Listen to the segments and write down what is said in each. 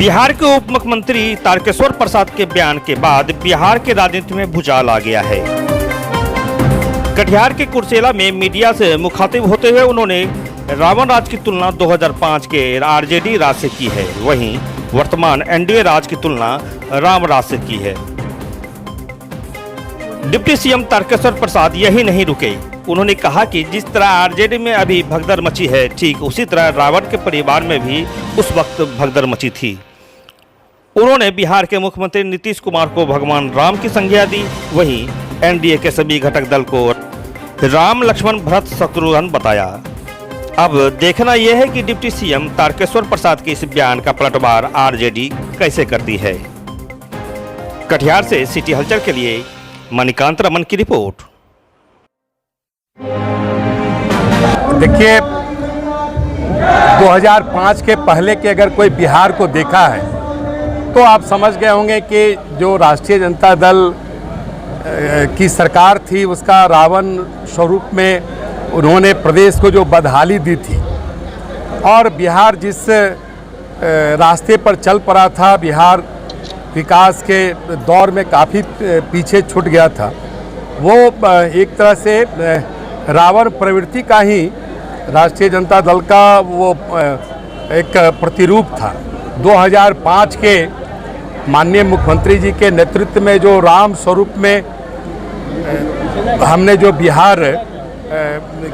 बिहार के उप मुख्यमंत्री तारकेश्वर प्रसाद के बयान के बाद बिहार के राजनीति में भूचाल आ गया है। कटिहार के कुर्सेला में मीडिया से मुखातिब होते हुए उन्होंने रावण राज की तुलना 2005 के आरजेडी राज से की है, वहीं वर्तमान एनडीए राज की तुलना राम राज से की है। डिप्टी सीएम तारकेश्वर प्रसाद यही नहीं रुके, उन्होंने कहा कि जिस तरह आरजेडी में अभी भगदड़ मची है, ठीक उसी तरह रावण के परिवार में भी उस वक्त भगदड़ मची थी। उन्होंने बिहार के मुख्यमंत्री नीतीश कुमार को भगवान राम की संज्ञा दी, वहीं एनडीए के सभी घटक दल को राम लक्ष्मण भरत शत्रुघ्न बताया। अब देखना यह है कि डिप्टी सीएम तारकेश्वर प्रसाद के इस बयान का पलटवार आरजेडी कैसे करती है। कटिहार से सिटी हलचल के लिए मणिकांत रमन की रिपोर्ट। देखिए, 2005 के पहले के अगर कोई बिहार को देखा है तो आप समझ गए होंगे कि जो राष्ट्रीय जनता दल की सरकार थी उसका रावण स्वरूप में उन्होंने प्रदेश को जो बदहाली दी थी और बिहार जिस रास्ते पर चल पड़ा था, बिहार विकास के दौर में काफ़ी पीछे छूट गया था, वो एक तरह से रावण प्रवृत्ति का ही राष्ट्रीय जनता दल का वो एक प्रतिरूप था। 2005 के माननीय मुख्यमंत्री जी के नेतृत्व में जो राम स्वरूप में हमने जो बिहार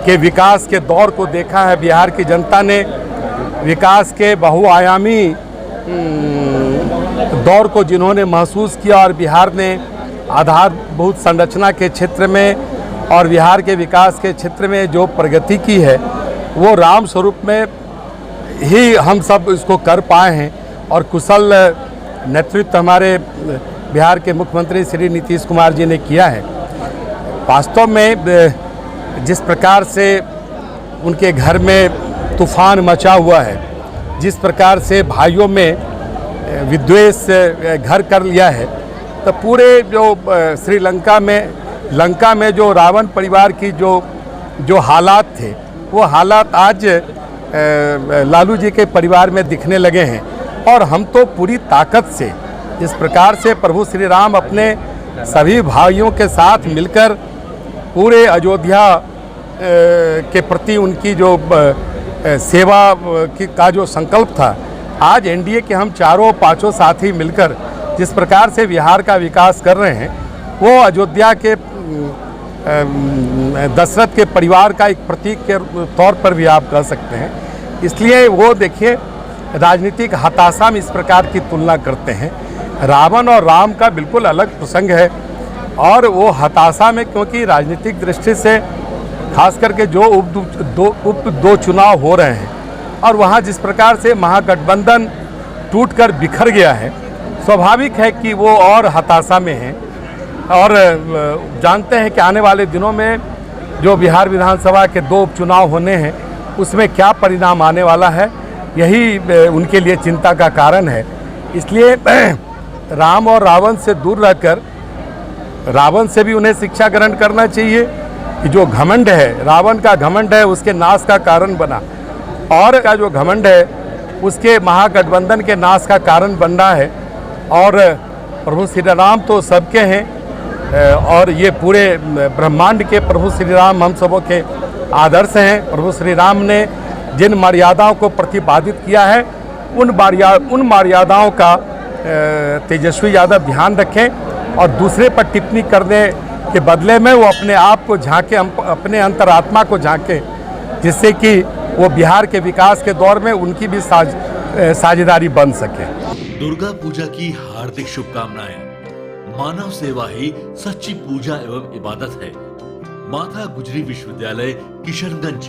के विकास के दौर को देखा है, बिहार की जनता ने विकास के बहुआयामी दौर को जिन्होंने महसूस किया और बिहार ने आधारभूत संरचना के क्षेत्र में और बिहार के विकास के क्षेत्र में जो प्रगति की है, वो राम स्वरूप में ही हम सब इसको कर पाए हैं और कुशल नेतृत्व हमारे बिहार के मुख्यमंत्री श्री नीतीश कुमार जी ने किया है। वास्तव में जिस प्रकार से उनके घर में तूफान मचा हुआ है, जिस प्रकार से भाइयों में विद्वेष घर कर लिया है, तो पूरे जो श्रीलंका में जो रावण परिवार की जो हालात थे, वो हालात आज लालू जी के परिवार में दिखने लगे हैं। और हम तो पूरी ताकत से जिस प्रकार से प्रभु श्री राम अपने सभी भाइयों के साथ मिलकर पूरे अयोध्या के प्रति उनकी जो सेवा का जो संकल्प था, आज एनडीए के हम चारों पांचों साथी मिलकर जिस प्रकार से बिहार का विकास कर रहे हैं, वो अयोध्या के दशरथ के परिवार का एक प्रतीक के तौर पर भी आप कह सकते हैं। इसलिए वो देखिए, राजनीतिक हताशा में इस प्रकार की तुलना करते हैं। रावण और राम का बिल्कुल अलग प्रसंग है और वो हताशा में, क्योंकि राजनीतिक दृष्टि से खास करके जो उप दो चुनाव हो रहे हैं और वहाँ जिस प्रकार से महागठबंधन टूटकर बिखर गया है, स्वाभाविक है कि वो और हताशा में हैं। और जानते हैं कि आने वाले दिनों में जो बिहार विधानसभा के 2 उपचुनाव होने हैं, उसमें क्या परिणाम आने वाला है, यही उनके लिए चिंता का कारण है। इसलिए राम और रावण से दूर रहकर रावण से भी उन्हें शिक्षा ग्रहण करना चाहिए कि जो घमंड है, रावण का घमंड है, उसके नाश का कारण बना, और का जो घमंड है उसके महागठबंधन के नाश का कारण बन रहा है। और प्रभु श्री राम तो सबके हैं और ये पूरे ब्रह्मांड के प्रभु श्री राम हम सबों के आदर्श हैं। प्रभु श्री राम ने जिन मर्यादाओं को प्रतिपादित किया है, उन मर्यादाओं का तेजस्वी यादव ध्यान रखें और दूसरे पर टिप्पणी करने के बदले में वो अपने आप को झांके, अपने अंतरात्मा को झांके, जिससे कि वो बिहार के विकास के दौर में उनकी भी साझेदारी बन सके। दुर्गा पूजा की हार्दिक शुभकामनाएं। मानव सेवा ही सच्ची पूजा एवं इबादत है। माता गुजरी विश्वविद्यालय किशनगंज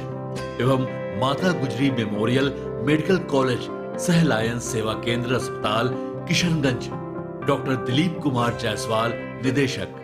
एवं माता गुजरी मेमोरियल मेडिकल कॉलेज सह लायंस सेवा केंद्र अस्पताल किशनगंज। डॉक्टर दिलीप कुमार जायसवाल, निदेशक।